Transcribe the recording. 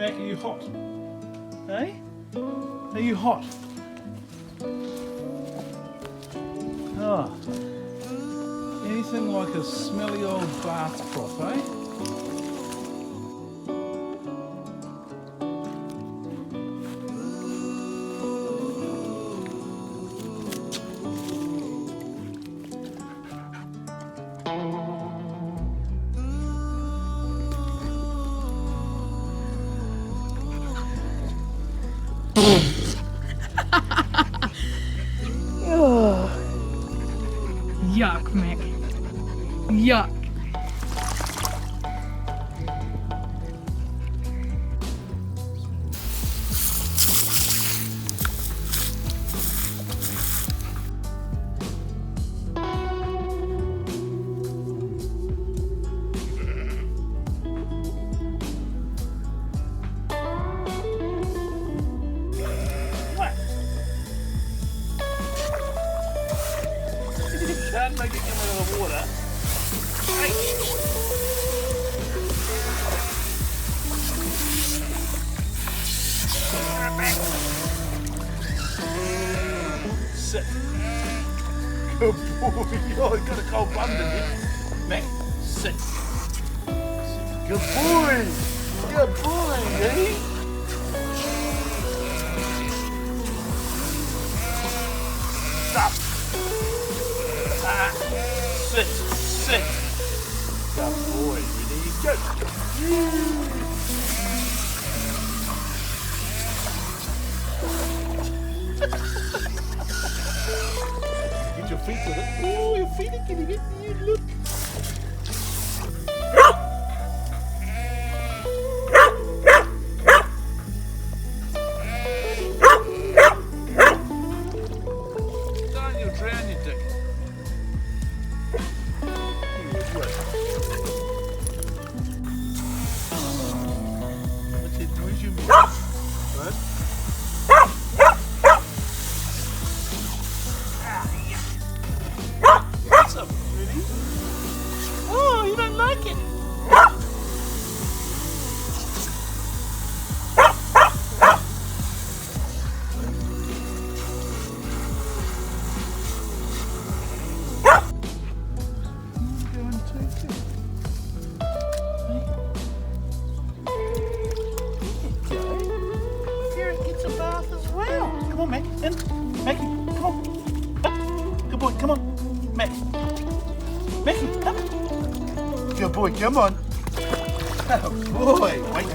Mac, are you hot? Hey? Are you hot? Oh. Anything like a smelly old bath trough, eh? Oh. Yuck, Mick. Yuck. Can't make it come out of the water. Sit. Good boy. Oh, you got a cold bum, didn't you? Mac, sit. Good boy. Good boy, eh? Stop. Sit, sit. Good boy, ready, go. Get your feet with it. Oh, your feet are getting it. You look. Don't you drown, you dick. Where's your meat? Right? What's up, really? Oh, you don't like it? Go and take it. Gets a bath as well. Come on, Mac. In. Mackie, come on. Up. Good boy, come on. Mac. Mackie, up. Good boy, come on. Oh boy. Wait.